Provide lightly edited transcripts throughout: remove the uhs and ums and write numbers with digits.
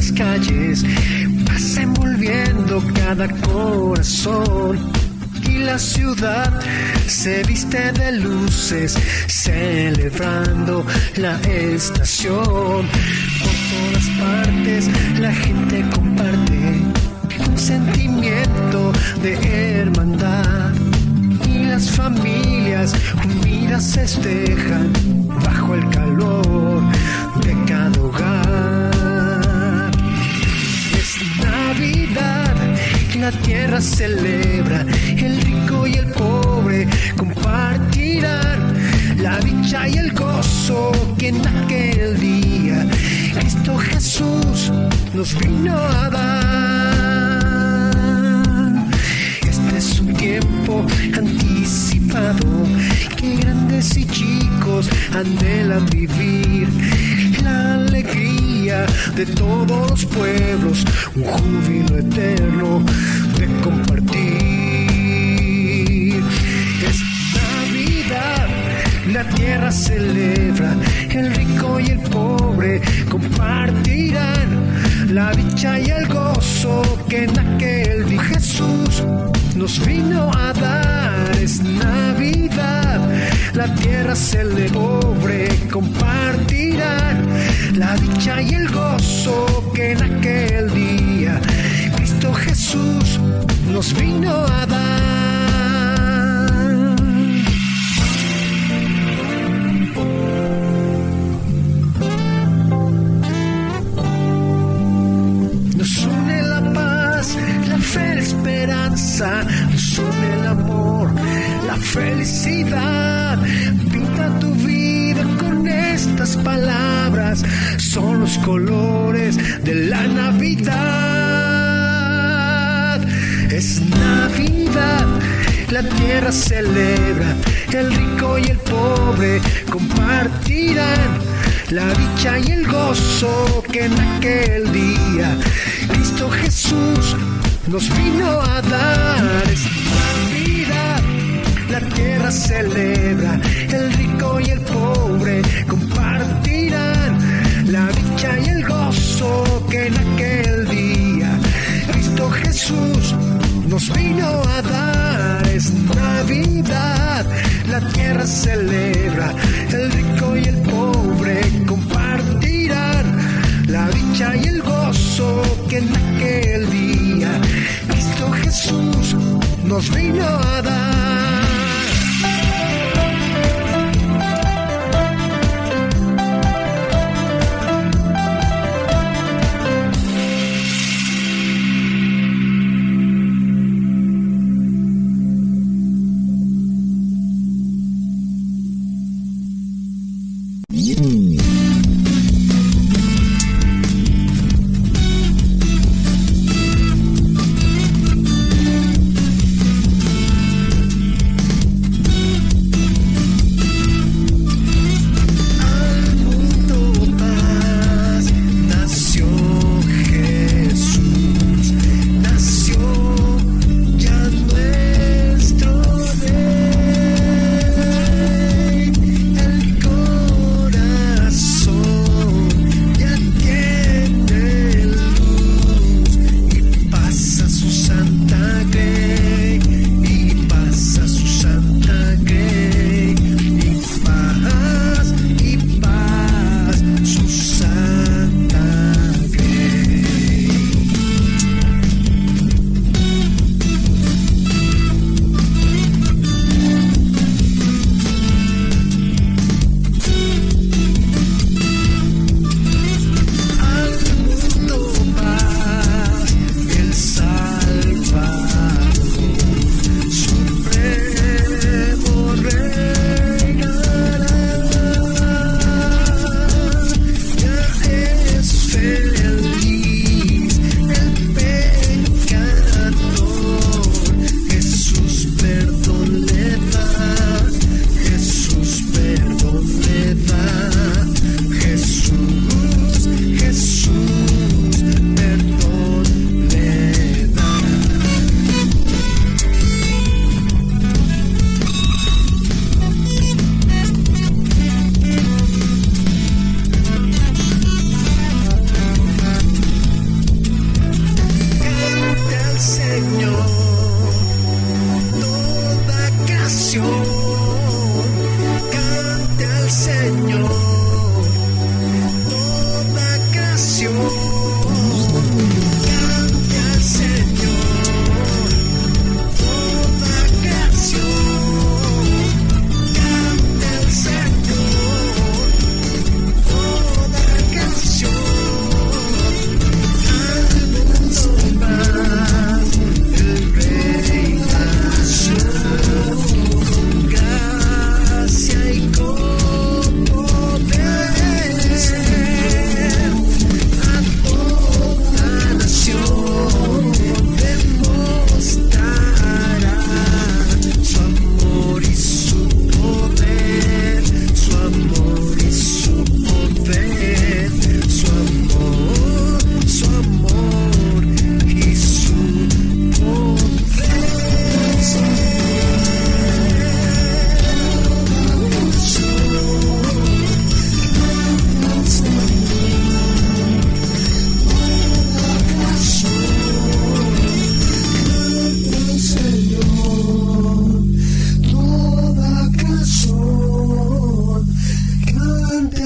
las calles, pasa envolviendo cada corazón. Y la ciudad se viste de luces, celebrando la estación. Por todas partes la gente comparte un sentimiento de hermandad. Y las familias unidas festejan bajo el calor de cada hogar. Es Navidad, la tierra celebra, el rico y el pobre compartirán la dicha y el gozo que en aquel día Cristo Jesús nos vino a dar. Este es un tiempo anticipado que grandes y chicos anhelan vivir. La alegría de todos los pueblos, un júbilo eterno de compartir. Es Navidad, la tierra celebra, el rico y el pobre compartirán la dicha y el gozo que en aquel día Jesús nos vino a dar. Es Navidad, la tierra celebra, el pobre compartirán la dicha y el gozo que en aquel día Cristo Jesús nos vino a dar. Nos une la paz, la fe, la esperanza, nos une el amor, la felicidad. Pinta tu vida con estas palabras, son los colores de la Navidad. Es Navidad, la tierra celebra, el rico y el pobre compartirán la dicha y el gozo que en aquel día Cristo Jesús nos vino a dar. Es Navidad, la tierra celebra, el rico y el pobre compartirán la dicha y el gozo que en aquel día Cristo Jesús nos vino a dar. Es Navidad, la tierra celebra, el rico y el pobre compartirán la dicha y el gozo que en aquel día Cristo Jesús nos vino a dar.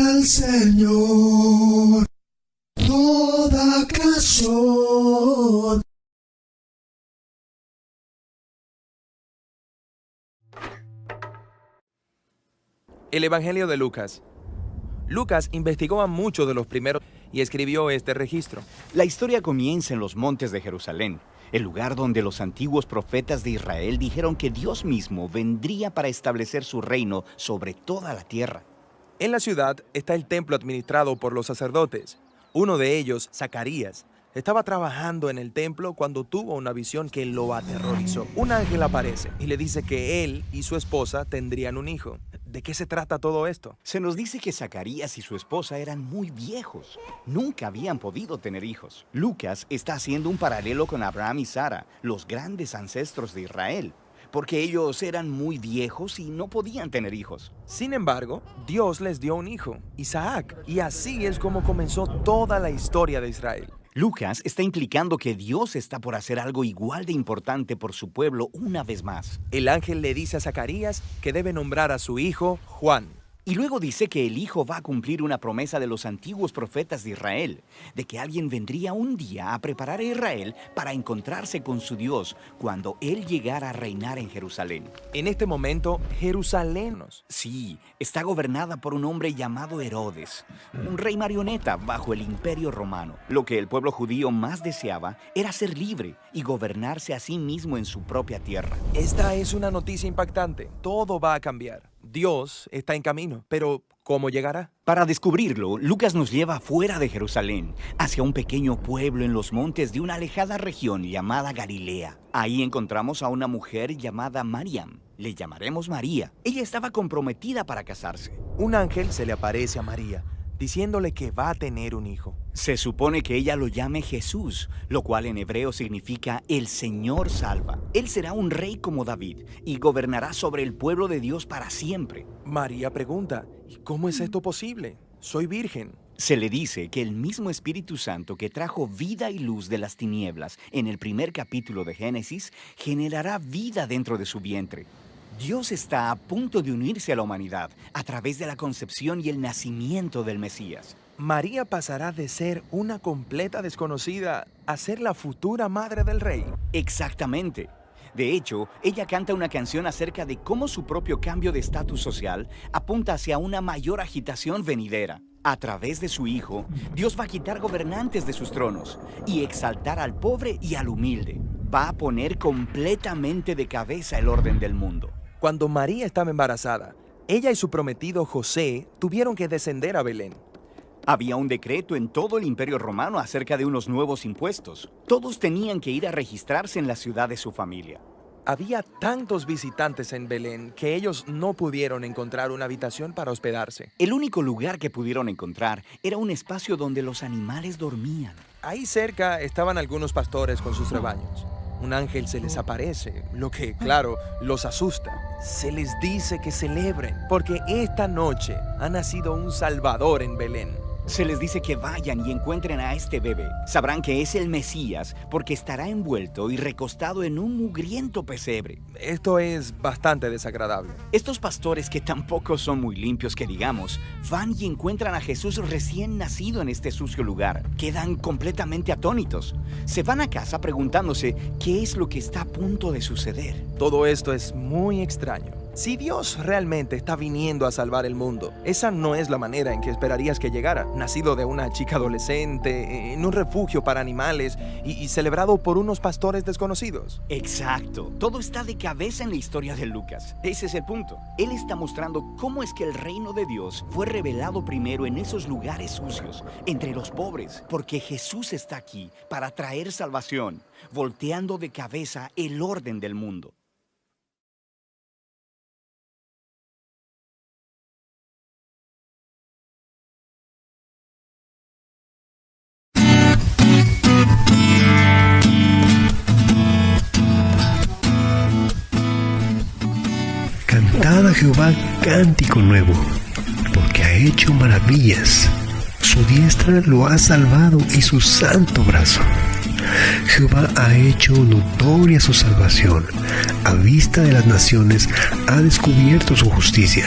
al Señor toda canción. El Evangelio de Lucas. Lucas investigó a muchos de los primeros y escribió este registro. La historia comienza en los montes de Jerusalén, el lugar donde los antiguos profetas de Israel dijeron que Dios mismo vendría para establecer su reino sobre toda la tierra. En la ciudad está el templo administrado por los sacerdotes. Uno de ellos, Zacarías, estaba trabajando en el templo cuando tuvo una visión que lo aterrorizó. Un ángel aparece y le dice que él y su esposa tendrían un hijo. ¿De qué se trata todo esto? Se nos dice que Zacarías y su esposa eran muy viejos. Nunca habían podido tener hijos. Lucas está haciendo un paralelo con Abraham y Sara, los grandes ancestros de Israel, porque ellos eran muy viejos y no podían tener hijos. Sin embargo, Dios les dio un hijo, Isaac, y así es como comenzó toda la historia de Israel. Lucas está implicando que Dios está por hacer algo igual de importante por su pueblo una vez más. El ángel le dice a Zacarías que debe nombrar a su hijo Juan. Y luego dice que el hijo va a cumplir una promesa de los antiguos profetas de Israel, de que alguien vendría un día a preparar a Israel para encontrarse con su Dios cuando él llegara a reinar en Jerusalén. En este momento, Jerusalén, sí, está gobernada por un hombre llamado Herodes, un rey marioneta bajo el Imperio Romano. Lo que el pueblo judío más deseaba era ser libre y gobernarse a sí mismo en su propia tierra. Esta es una noticia impactante. Todo va a cambiar. Dios está en camino, pero ¿cómo llegará? Para descubrirlo, Lucas nos lleva fuera de Jerusalén, hacia un pequeño pueblo en los montes de una alejada región llamada Galilea. Ahí encontramos a una mujer llamada Mariam. Le llamaremos María. Ella estaba comprometida para casarse. Un ángel se le aparece a María, diciéndole que va a tener un hijo. Se supone que ella lo llame Jesús, lo cual en hebreo significa el Señor salva. Él será un rey como David y gobernará sobre el pueblo de Dios para siempre. María pregunta, ¿y cómo es esto posible? Soy virgen. Se le dice que el mismo Espíritu Santo que trajo vida y luz de las tinieblas en el primer capítulo de Génesis generará vida dentro de su vientre. Dios está a punto de unirse a la humanidad a través de la concepción y el nacimiento del Mesías. María pasará de ser una completa desconocida a ser la futura madre del rey. Exactamente. De hecho, ella canta una canción acerca de cómo su propio cambio de estatus social apunta hacia una mayor agitación venidera. A través de su Hijo, Dios va a quitar gobernantes de sus tronos y exaltar al pobre y al humilde. Va a poner completamente de cabeza el orden del mundo. Cuando María estaba embarazada, ella y su prometido José tuvieron que descender a Belén. Había un decreto en todo el Imperio Romano acerca de unos nuevos impuestos. Todos tenían que ir a registrarse en la ciudad de su familia. Había tantos visitantes en Belén que ellos no pudieron encontrar una habitación para hospedarse. El único lugar que pudieron encontrar era un espacio donde los animales dormían. Ahí cerca estaban algunos pastores con sus rebaños. Un ángel se les aparece, lo que, claro, los asusta. Se les dice que celebren, porque esta noche ha nacido un Salvador en Belén. Se les dice que vayan y encuentren a este bebé. Sabrán que es el Mesías porque estará envuelto y recostado en un mugriento pesebre. Esto es bastante desagradable. Estos pastores, que tampoco son muy limpios que digamos, van y encuentran a Jesús recién nacido en este sucio lugar. Quedan completamente atónitos. Se van a casa preguntándose qué es lo que está a punto de suceder. Todo esto es muy extraño. Si Dios realmente está viniendo a salvar el mundo, esa no es la manera en que esperarías que llegara. Nacido de una chica adolescente, en un refugio para animales y celebrado por unos pastores desconocidos. Exacto. Todo está de cabeza en la historia de Lucas. Ese es el punto. Él está mostrando cómo es que el reino de Dios fue revelado primero en esos lugares sucios, entre los pobres, porque Jesús está aquí para traer salvación, volteando de cabeza el orden del mundo. Cantad a Jehová cántico nuevo, porque ha hecho maravillas. Su diestra lo ha salvado y su santo brazo. Jehová ha hecho notoria su salvación. A vista de las naciones ha descubierto su justicia.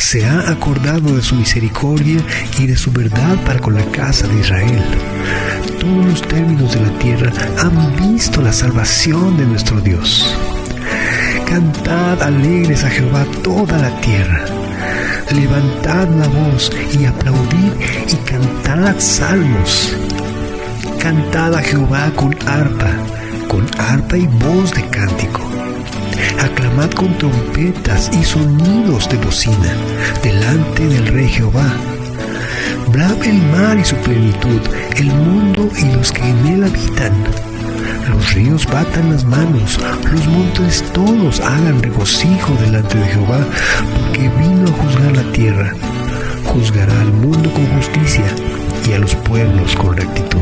se ha acordado de su misericordia y de su verdad para con la casa de Israel. Todos los términos de la tierra han visto la salvación de nuestro Dios. Cantad alegres a Jehová toda la tierra. Levantad la voz y aplaudid y cantad salmos. Cantad a Jehová con arpa y voz de cántico. Aclamad con trompetas y sonidos de bocina delante del Rey Jehová. Brame el mar y su plenitud, el mundo y los que en él habitan. Los ríos batan las manos, los montes todos hagan regocijo delante de Jehová, porque vino a juzgar la tierra. Juzgará al mundo con justicia y a los pueblos con rectitud.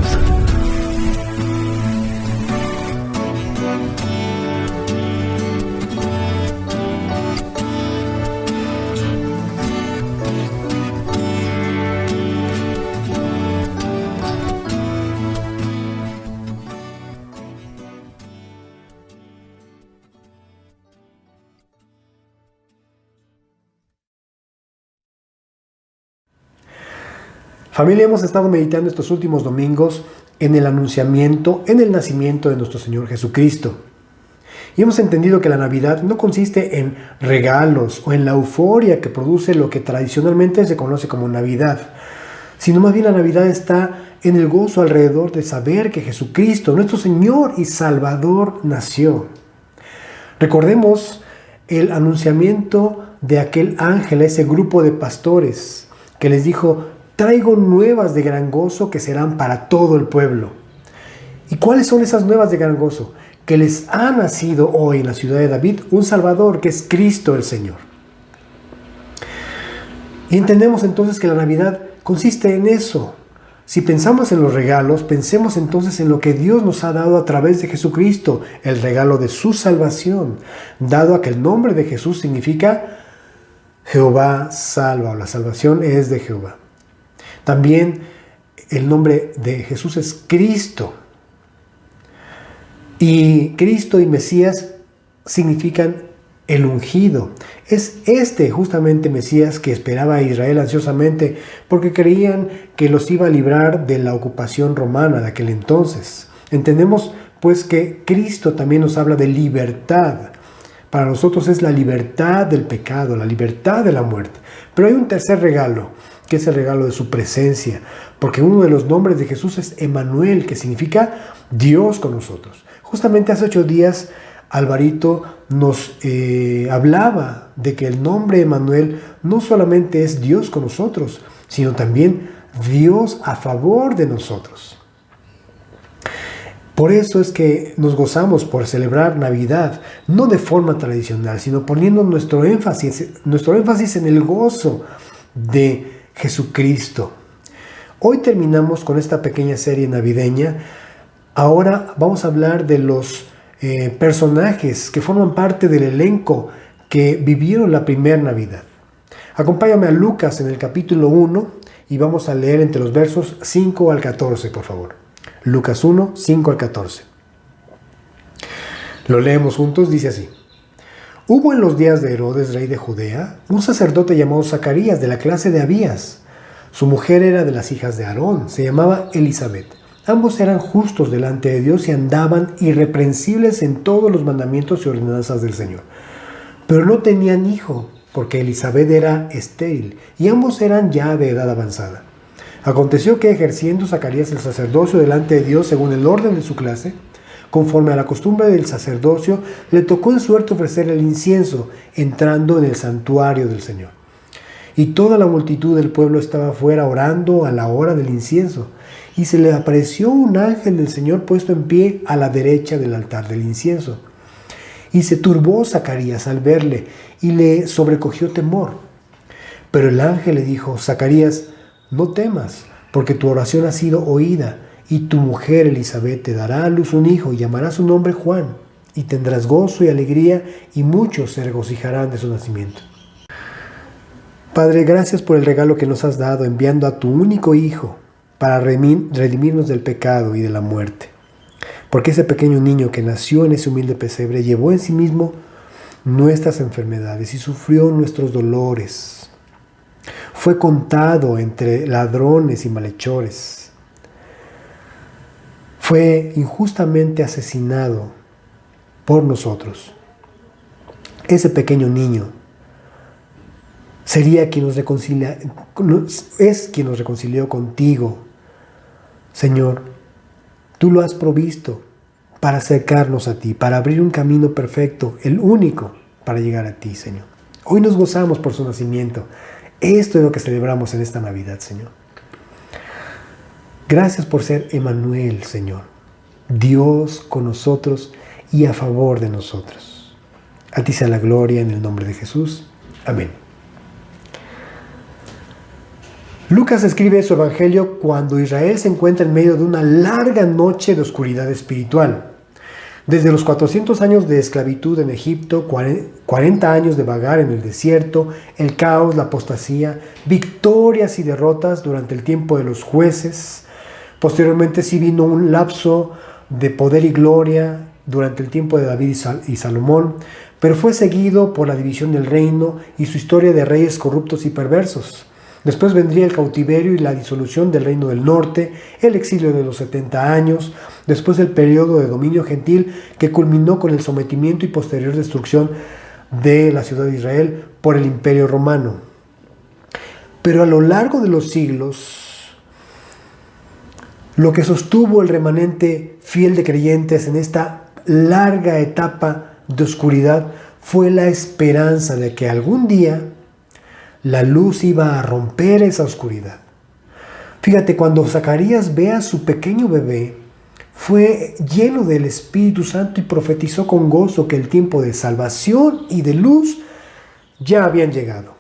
Familia, hemos estado meditando estos últimos domingos en el anunciamiento, en el nacimiento de nuestro Señor Jesucristo. Y hemos entendido que la Navidad no consiste en regalos o en la euforia que produce lo que tradicionalmente se conoce como Navidad, sino más bien la Navidad está en el gozo alrededor de saber que Jesucristo, nuestro Señor y Salvador, nació. Recordemos el anunciamiento de aquel ángel a ese grupo de pastores que les dijo: traigo nuevas de gran gozo que serán para todo el pueblo. ¿Y cuáles son esas nuevas de gran gozo? Que les ha nacido hoy en la ciudad de David un Salvador, que es Cristo el Señor. Y entendemos entonces que la Navidad consiste en eso. Si pensamos en los regalos, pensemos entonces en lo que Dios nos ha dado a través de Jesucristo, el regalo de su salvación, dado a que el nombre de Jesús significa Jehová salva, o la salvación es de Jehová. También el nombre de Jesús es Cristo. Y Cristo y Mesías significan el ungido. Es este justamente Mesías que esperaba a Israel ansiosamente, porque creían que los iba a librar de la ocupación romana de aquel entonces. Entendemos pues que Cristo también nos habla de libertad. Para nosotros es la libertad del pecado, la libertad de la muerte. Pero hay un tercer regalo, que es el regalo de su presencia, porque uno de los nombres de Jesús es Emmanuel, que significa Dios con nosotros. Justamente hace 8 días Alvarito nos hablaba de que el nombre Emmanuel no solamente es Dios con nosotros, sino también Dios a favor de nosotros. Por eso es que nos gozamos por celebrar Navidad, no de forma tradicional, sino poniendo nuestro énfasis en el gozo de Jesucristo. Hoy terminamos con esta pequeña serie navideña. Ahora vamos a hablar de los personajes que forman parte del elenco que vivieron la primera Navidad. Acompáñame a Lucas en el capítulo 1 y vamos a leer entre los versos 5 al 14, por favor. Lucas 1, 5 al 14. Lo leemos juntos, dice así. Hubo en los días de Herodes, rey de Judea, un sacerdote llamado Zacarías, de la clase de Abías. Su mujer era de las hijas de Aarón, se llamaba Elisabet. Ambos eran justos delante de Dios y andaban irreprensibles en todos los mandamientos y ordenanzas del Señor. Pero no tenían hijo, porque Elisabet era estéril, y ambos eran ya de edad avanzada. Aconteció que, ejerciendo Zacarías el sacerdocio delante de Dios según el orden de su clase, conforme a la costumbre del sacerdocio, le tocó en suerte ofrecer el incienso, entrando en el santuario del Señor. Y toda la multitud del pueblo estaba fuera orando a la hora del incienso. Y se le apareció un ángel del Señor puesto en pie a la derecha del altar del incienso. Y se turbó Zacarías al verle, y le sobrecogió temor. Pero el ángel le dijo: Zacarías, no temas, porque tu oración ha sido oída, y tu mujer Elisabet te dará a luz un hijo, y llamará su nombre Juan, y tendrás gozo y alegría, y muchos se regocijarán de su nacimiento. Padre, gracias por el regalo que nos has dado, enviando a tu único Hijo para redimirnos del pecado y de la muerte. Porque ese pequeño niño que nació en ese humilde pesebre llevó en sí mismo nuestras enfermedades y sufrió nuestros dolores. Fue contado entre ladrones y malhechores. Fue injustamente asesinado por nosotros. Ese pequeño niño sería quien es quien nos reconcilió contigo. Señor, tú lo has provisto para acercarnos a ti, para abrir un camino perfecto, el único para llegar a ti, Señor. Hoy nos gozamos por su nacimiento. Esto es lo que celebramos en esta Navidad, Señor. Gracias por ser Emmanuel, Señor. Dios con nosotros y a favor de nosotros. A ti sea la gloria en el nombre de Jesús. Amén. Lucas escribe su evangelio cuando Israel se encuentra en medio de una larga noche de oscuridad espiritual. Desde los 400 años de esclavitud en Egipto, 40 años de vagar en el desierto, el caos, la apostasía, victorias y derrotas durante el tiempo de los jueces. Posteriormente sí vino un lapso de poder y gloria durante el tiempo de David y Salomón, pero fue seguido por la división del reino y su historia de reyes corruptos y perversos. Después vendría el cautiverio y la disolución del reino del norte, el exilio de los 70 años, después el periodo de dominio gentil que culminó con el sometimiento y posterior destrucción de la ciudad de Israel por el imperio romano. Pero a lo largo de los siglos, lo que sostuvo el remanente fiel de creyentes en esta larga etapa de oscuridad fue la esperanza de que algún día la luz iba a romper esa oscuridad. Fíjate, cuando Zacarías ve a su pequeño bebé, fue lleno del Espíritu Santo y profetizó con gozo que el tiempo de salvación y de luz ya habían llegado.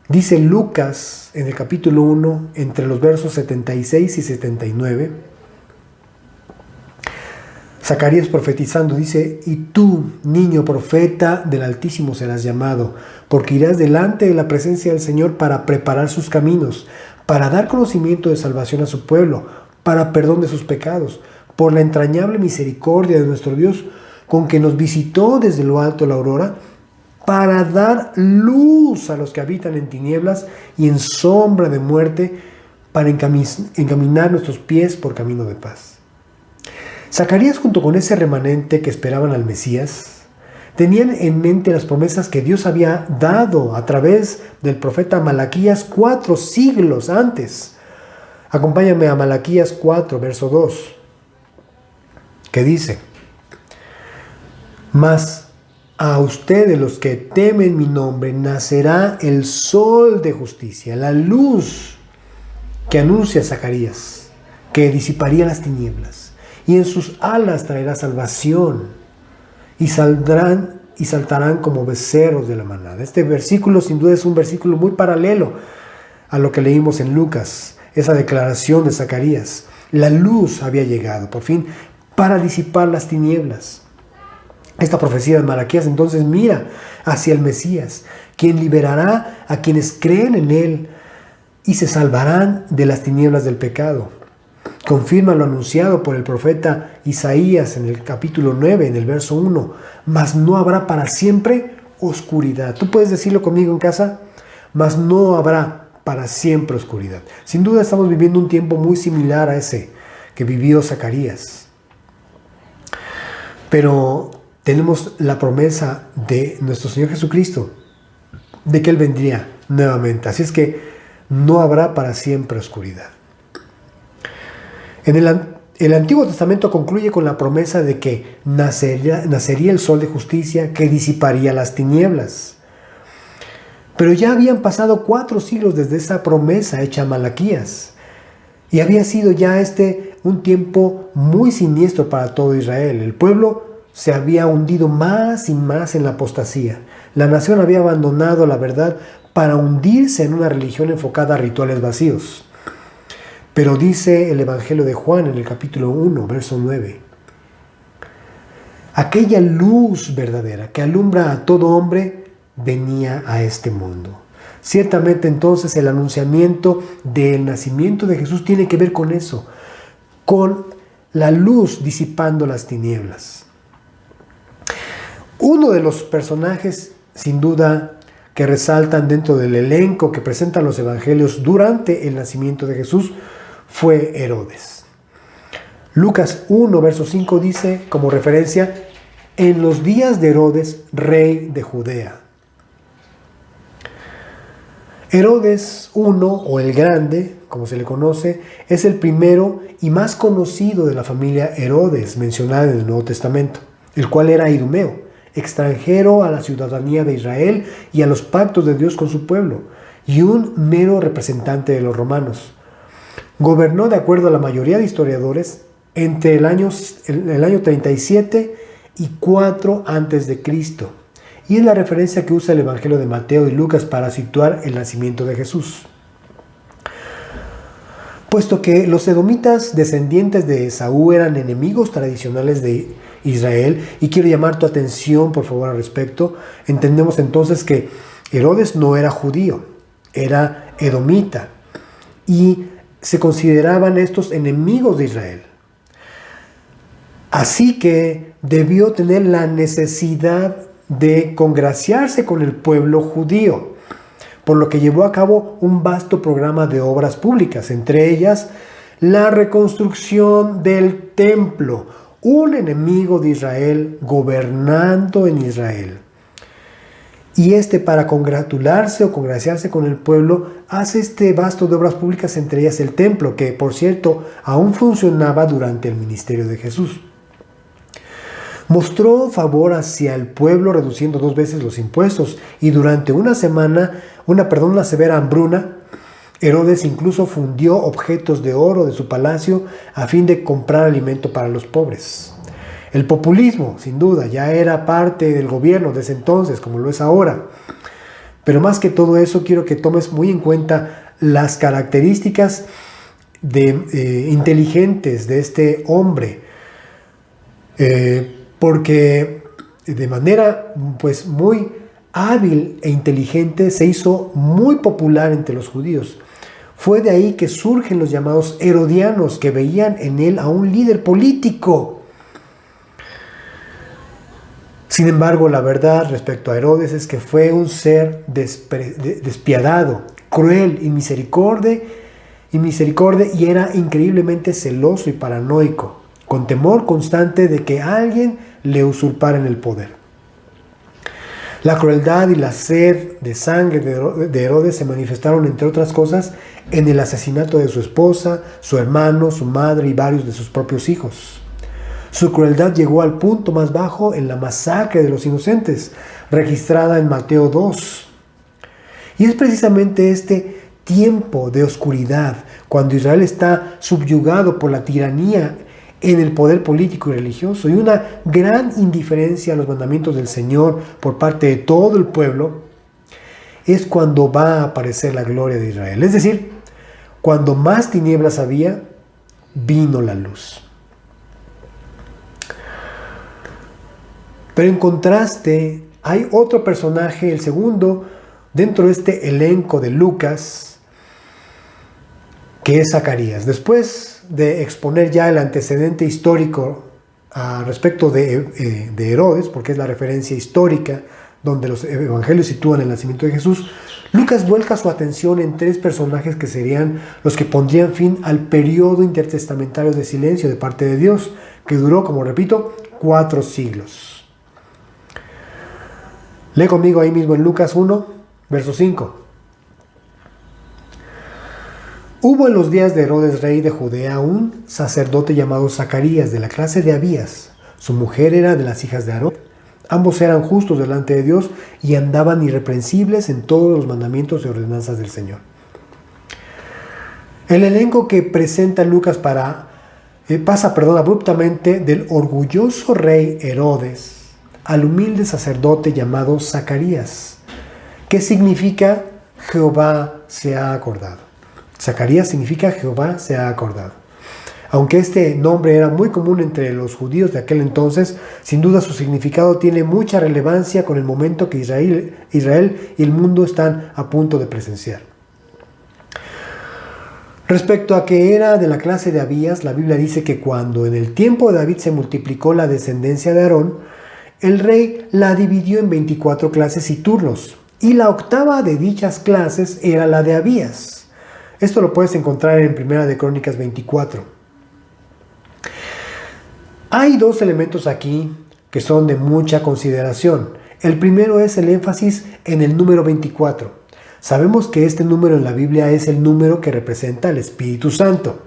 Dice Lucas en el capítulo 1, entre los versos 76 y 79, Zacarías profetizando dice: y tú, niño profeta del Altísimo, serás llamado, porque irás delante de la presencia del Señor para preparar sus caminos, para dar conocimiento de salvación a su pueblo, para perdón de sus pecados, por la entrañable misericordia de nuestro Dios, con que nos visitó desde lo alto la aurora, para dar luz a los que habitan en tinieblas y en sombra de muerte, para encaminar nuestros pies por camino de paz. Zacarías, junto con ese remanente que esperaban al Mesías, tenían en mente las promesas que Dios había dado a través del profeta Malaquías 4 siglos antes. Acompáñame a Malaquías 4, verso 2, que dice: mas a ustedes, los que temen mi nombre, nacerá el sol de justicia, la luz que anuncia Zacarías, que disiparía las tinieblas. Y en sus alas traerá salvación, y saltarán como becerros de la manada. Este versículo sin duda es un versículo muy paralelo a lo que leímos en Lucas, esa declaración de Zacarías. La luz había llegado, por fin, para disipar las tinieblas. Esta profecía de Malaquías entonces mira hacia el Mesías, quien liberará a quienes creen en él y se salvarán de las tinieblas del pecado. Confirma lo anunciado por el profeta Isaías en el capítulo 9, en el verso 1. Mas no habrá para siempre oscuridad. ¿Tú puedes decirlo conmigo en casa? Mas no habrá para siempre oscuridad. Sin duda estamos viviendo un tiempo muy similar a ese que vivió Zacarías. Pero tenemos la promesa de nuestro Señor Jesucristo, de que Él vendría nuevamente. Así es que no habrá para siempre oscuridad. El Antiguo Testamento concluye con la promesa de que nacería el sol de justicia que disiparía las tinieblas. Pero ya habían pasado 4 siglos desde esa promesa hecha a Malaquías. Y había sido ya un tiempo muy siniestro para todo Israel. El pueblo se había hundido más y más en la apostasía. La nación había abandonado la verdad para hundirse en una religión enfocada a rituales vacíos. Pero dice el Evangelio de Juan en el capítulo 1, verso 9. Aquella luz verdadera que alumbra a todo hombre venía a este mundo. Ciertamente entonces el anunciamiento del nacimiento de Jesús tiene que ver con eso, con la luz disipando las tinieblas. Uno de los personajes, sin duda, que resaltan dentro del elenco que presentan los evangelios durante el nacimiento de Jesús fue Herodes. Lucas 1, verso 5 dice como referencia: en los días de Herodes, rey de Judea. Herodes I, o el Grande, como se le conoce, es el primero y más conocido de la familia Herodes mencionada en el Nuevo Testamento, el cual era idumeo, extranjero a la ciudadanía de Israel y a los pactos de Dios con su pueblo, y un mero representante de los romanos. Gobernó, de acuerdo a la mayoría de historiadores, entre el año 37 y 4 a.C., y es la referencia que usa el Evangelio de Mateo y Lucas para situar el nacimiento de Jesús. Puesto que los edomitas descendientes de Esaú eran enemigos tradicionales de Israel, y quiero llamar tu atención por favor al respecto, entendemos entonces que Herodes no era judío, era edomita, y se consideraban estos enemigos de Israel. Así que debió tener la necesidad de congraciarse con el pueblo judío, por lo que llevó a cabo un vasto programa de obras públicas, entre ellas la reconstrucción del templo, un enemigo de Israel gobernando en Israel. Y para congratularse o congraciarse con el pueblo, hace este vasto de obras públicas, entre ellas el templo, que por cierto aún funcionaba durante el ministerio de Jesús. Mostró favor hacia el pueblo reduciendo 2 veces los impuestos, y durante una severa hambruna, Herodes incluso fundió objetos de oro de su palacio a fin de comprar alimento para los pobres. El populismo, sin duda, ya era parte del gobierno de ese entonces, como lo es ahora. Pero más que todo eso, quiero que tomes muy en cuenta las características inteligentes de este hombre, porque de manera pues muy hábil e inteligente se hizo muy popular entre los judíos. Fue de ahí que surgen los llamados herodianos, que veían en él a un líder político. Sin embargo, la verdad respecto a Herodes es que fue un ser despiadado, cruel, inmisericordia, y era increíblemente celoso y paranoico, con temor constante de que alguien le usurpara en el poder. La crueldad y la sed de sangre de Herodes se manifestaron, entre otras cosas, en el asesinato de su esposa, su hermano, su madre y varios de sus propios hijos. Su crueldad llegó al punto más bajo en la masacre de los inocentes, registrada en Mateo 2. Y es precisamente este tiempo de oscuridad, cuando Israel está subyugado por la tiranía en el poder político y religioso, y una gran indiferencia a los mandamientos del Señor por parte de todo el pueblo, es cuando va a aparecer la gloria de Israel. Es decir, cuando más tinieblas había, vino la luz. Pero en contraste, hay otro personaje, el segundo, dentro de este elenco de Lucas, que es Zacarías. Después de exponer ya el antecedente histórico respecto de Herodes, porque es la referencia histórica donde los evangelios sitúan el nacimiento de Jesús, Lucas vuelca su atención en 3 personajes que serían los que pondrían fin al periodo intertestamentario de silencio de parte de Dios, que duró, como repito, 4 siglos. Lee conmigo ahí mismo en Lucas 1, verso 5. Hubo en los días de Herodes, rey de Judea, un sacerdote llamado Zacarías, de la clase de Abías. Su mujer era de las hijas de Aarón. Ambos eran justos delante de Dios y andaban irreprensibles en todos los mandamientos y ordenanzas del Señor. El elenco que presenta Lucas pasa abruptamente del orgulloso rey Herodes al humilde sacerdote llamado Zacarías, que significa Jehová se ha acordado. Zacarías significa Jehová se ha acordado. Aunque este nombre era muy común entre los judíos de aquel entonces, sin duda su significado tiene mucha relevancia con el momento que Israel y el mundo están a punto de presenciar. Respecto a que era de la clase de Abías, la Biblia dice que cuando en el tiempo de David se multiplicó la descendencia de Aarón, el rey la dividió en 24 clases y turnos, y la octava de dichas clases era la de Abías. Esto lo puedes encontrar en Primera de Crónicas 24. Hay dos elementos aquí que son de mucha consideración. El primero es el énfasis en el número 24. Sabemos que este número en la Biblia es el número que representa al Espíritu Santo.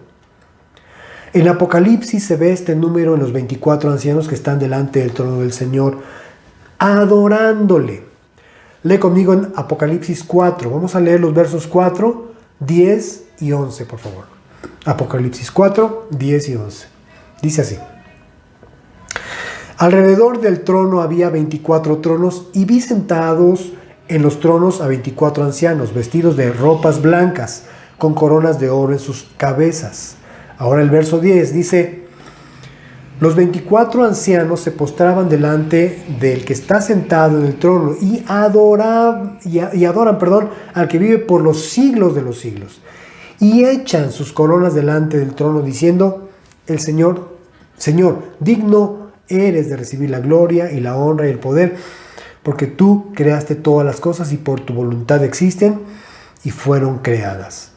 En Apocalipsis se ve este número en los 24 ancianos que están delante del trono del Señor, adorándole. Lee conmigo en Apocalipsis 4. Vamos a leer los versos 4, 10 y 11, por favor. Apocalipsis 4, 10 y 11. Dice así. Alrededor del trono había 24 tronos y vi sentados en los tronos a 24 ancianos, vestidos de ropas blancas, con coronas de oro en sus cabezas. Ahora el verso 10 dice, los 24 ancianos se postraban delante del que está sentado en el trono y adoran al que vive por los siglos de los siglos. Y echan sus coronas delante del trono diciendo, el Señor, digno eres de recibir la gloria y la honra y el poder, porque tú creaste todas las cosas y por tu voluntad existen y fueron creadas.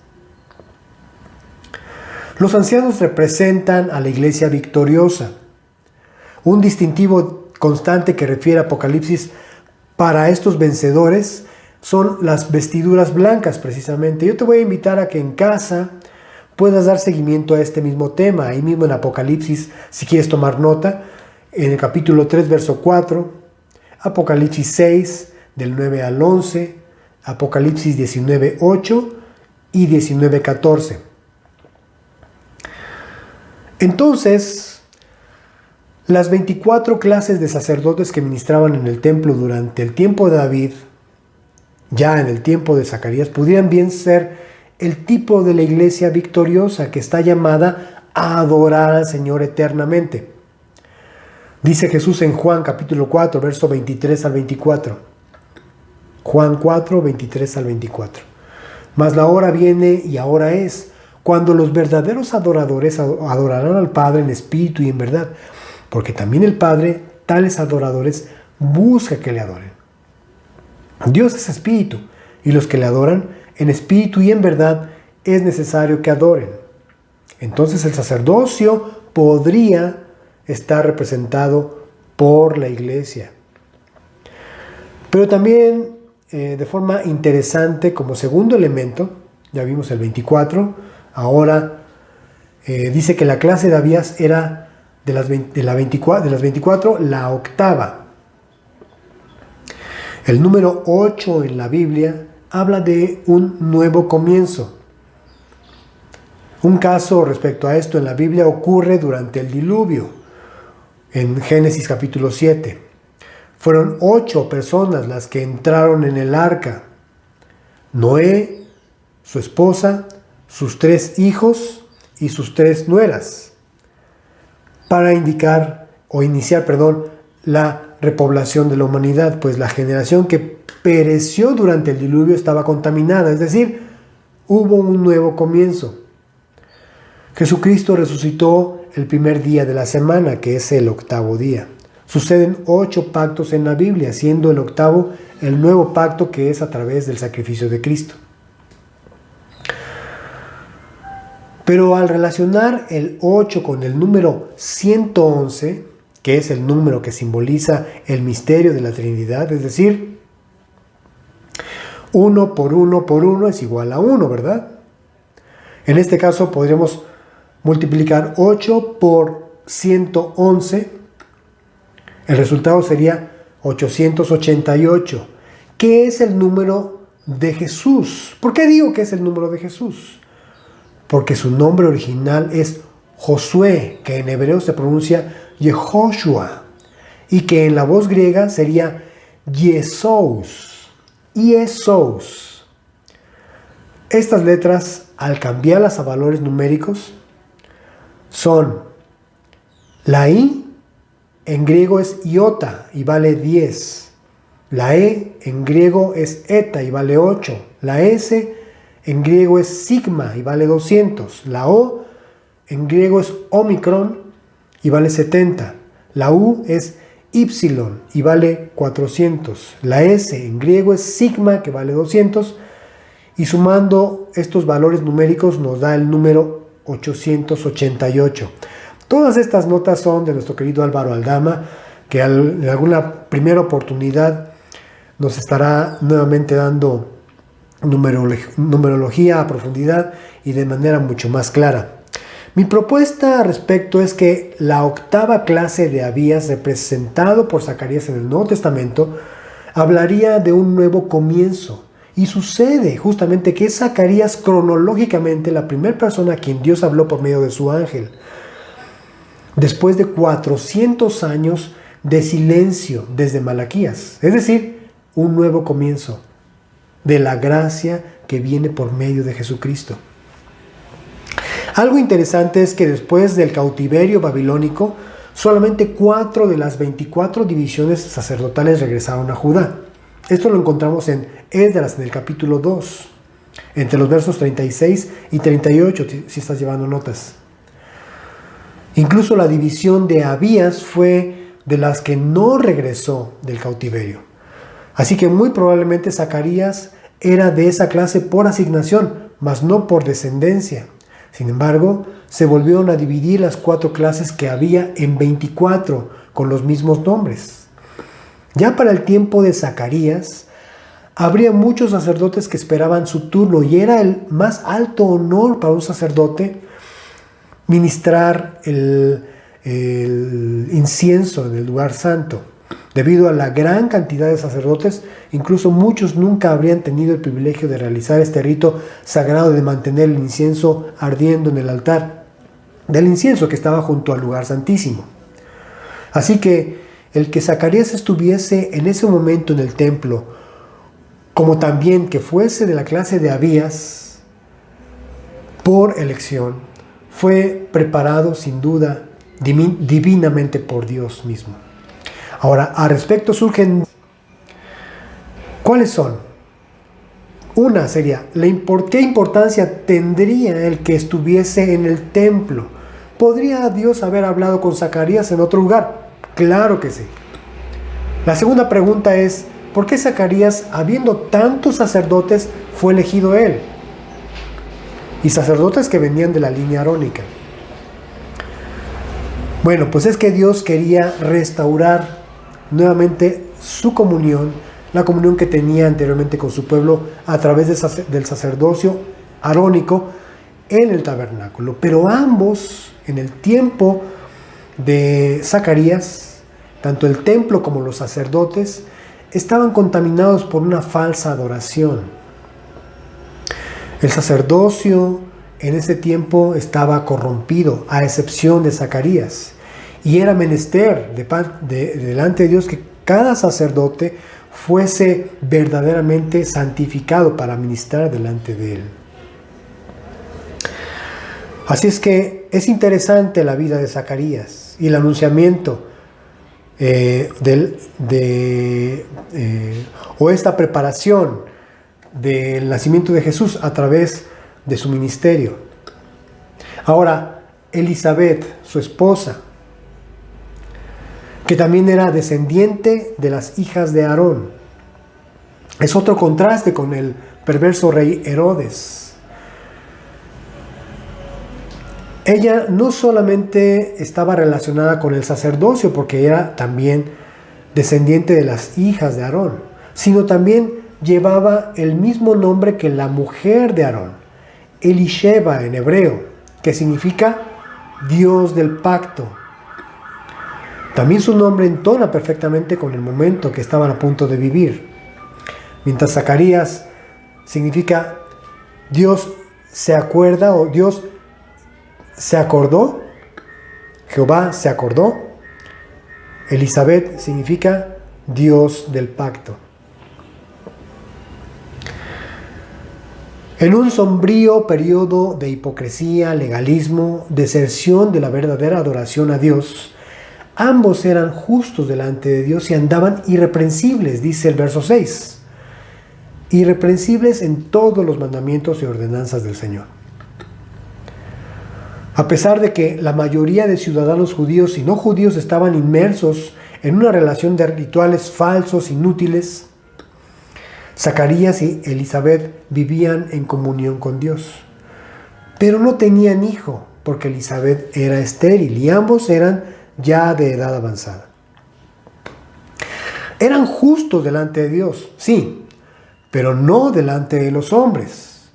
Los ancianos representan a la iglesia victoriosa. Un distintivo constante que refiere a Apocalipsis para estos vencedores son las vestiduras blancas, precisamente. Yo te voy a invitar a que en casa puedas dar seguimiento a este mismo tema. Ahí mismo en Apocalipsis, si quieres tomar nota, en el capítulo 3, verso 4, Apocalipsis 6, del 9 al 11, Apocalipsis 19, 8 y 19, 14. Entonces, las 24 clases de sacerdotes que ministraban en el templo durante el tiempo de David, ya en el tiempo de Zacarías, pudieran bien ser el tipo de la iglesia victoriosa que está llamada a adorar al Señor eternamente. Dice Jesús en Juan capítulo 4, verso 23 al 24. Juan 4, 23 al 24. Mas la hora viene y ahora es, cuando los verdaderos adoradores adorarán al Padre en espíritu y en verdad, porque también el Padre, tales adoradores, busca que le adoren. Dios es espíritu, y los que le adoran en espíritu y en verdad es necesario que adoren. Entonces el sacerdocio podría estar representado por la iglesia. Pero también de forma interesante, como segundo elemento, ya vimos el 24, ahora dice que la clase de Abías era de las 24 la octava. El número 8 en la Biblia habla de un nuevo comienzo. Un caso respecto a esto en la Biblia ocurre durante el diluvio. En Génesis capítulo 7, fueron 8 personas las que entraron en el arca. Noé, su esposa, sus 3 hijos y sus 3 nueras, para iniciar la repoblación de la humanidad, pues la generación que pereció durante el diluvio estaba contaminada, es decir, hubo un nuevo comienzo. Jesucristo resucitó el primer día de la semana, que es el octavo día. Suceden 8 pactos en la Biblia, siendo el octavo el nuevo pacto, que es a través del sacrificio de Cristo. Pero al relacionar el 8 con el número 111, que es el número que simboliza el misterio de la Trinidad, es decir, 1 por 1 por 1 es igual a 1, ¿verdad? En este caso podríamos multiplicar 8 por 111, el resultado sería 888, que es el número de Jesús. ¿Por qué digo que es el número de Jesús? Porque su nombre original es Josué, que en hebreo se pronuncia Yehoshua, y que en la voz griega sería Yesous. Estas letras, al cambiarlas a valores numéricos, son la I en griego es iota y vale 10. La E en griego es eta y vale 8. La S en griego es sigma y vale 200. La O en griego es omicron y vale 70. La U es Y y vale 400. La S en griego es sigma, que vale 200. Y sumando estos valores numéricos nos da el número 888. Todas estas notas son de nuestro querido Álvaro Aldama, que en alguna primera oportunidad nos estará nuevamente dando numerología a profundidad y de manera mucho más clara. Mi propuesta al respecto es que la octava clase de Abías, representado por Zacarías en el Nuevo Testamento, hablaría de un nuevo comienzo. Y sucede justamente que es Zacarías cronológicamente la primera persona a quien Dios habló por medio de su ángel. Después de 400 años de silencio desde Malaquías, es decir, un nuevo comienzo de la gracia que viene por medio de Jesucristo. Algo interesante es que después del cautiverio babilónico, solamente 4 de las 24 divisiones sacerdotales regresaron a Judá. Esto lo encontramos en Esdras, en el capítulo 2, entre los versos 36 y 38, si estás llevando notas. Incluso la división de Abías fue de las que no regresó del cautiverio. Así que muy probablemente Zacarías era de esa clase por asignación, mas no por descendencia. Sin embargo, se volvieron a dividir las 4 clases que había en 24 con los mismos nombres. Ya para el tiempo de Zacarías, habría muchos sacerdotes que esperaban su turno y era el más alto honor para un sacerdote ministrar el incienso en el lugar santo. Debido a la gran cantidad de sacerdotes, incluso muchos nunca habrían tenido el privilegio de realizar este rito sagrado de mantener el incienso ardiendo en el altar del incienso que estaba junto al lugar santísimo. Así que el que Zacarías estuviese en ese momento en el templo, como también que fuese de la clase de Abías, por elección, fue preparado sin duda divinamente por Dios mismo. Ahora, al respecto surgen, ¿cuáles son? Una sería, ¿qué importancia tendría el que estuviese en el templo? ¿Podría Dios haber hablado con Zacarías en otro lugar? Claro que sí. La segunda pregunta es, ¿por qué Zacarías, habiendo tantos sacerdotes, fue elegido él? Y sacerdotes que venían de la línea arónica. Bueno, pues es que Dios quería restaurar nuevamente su comunión, la comunión que tenía anteriormente con su pueblo a través del sacerdocio arónico en el tabernáculo. Pero ambos, en el tiempo de Zacarías, tanto el templo como los sacerdotes, estaban contaminados por una falsa adoración. El sacerdocio en ese tiempo estaba corrompido, a excepción de Zacarías. Y era menester delante de Dios que cada sacerdote fuese verdaderamente santificado para ministrar delante de él. Así es que es interesante la vida de Zacarías y el anunciamiento o esta preparación del nacimiento de Jesús a través de su ministerio. Ahora, Elizabeth, su esposa, que también era descendiente de las hijas de Aarón, es otro contraste con el perverso rey Herodes. Ella no solamente estaba relacionada con el sacerdocio, porque era también descendiente de las hijas de Aarón, sino también llevaba el mismo nombre que la mujer de Aarón, Elisheba en hebreo, que significa Dios del pacto. También su nombre entona perfectamente con el momento que estaban a punto de vivir. Mientras Zacarías significa Dios se acuerda o Dios se acordó, Jehová se acordó. Elizabeth significa Dios del pacto. En un sombrío periodo de hipocresía, legalismo, deserción de la verdadera adoración a Dios, ambos eran justos delante de Dios y andaban irreprensibles, dice el verso 6. Irreprensibles en todos los mandamientos y ordenanzas del Señor. A pesar de que la mayoría de ciudadanos judíos y no judíos estaban inmersos en una relación de rituales falsos, inútiles. Zacarías y Elizabeth vivían en comunión con Dios, pero no tenían hijo porque Elizabeth era estéril y ambos eran ya de edad avanzada. Eran justos delante de Dios, sí, pero no delante de los hombres,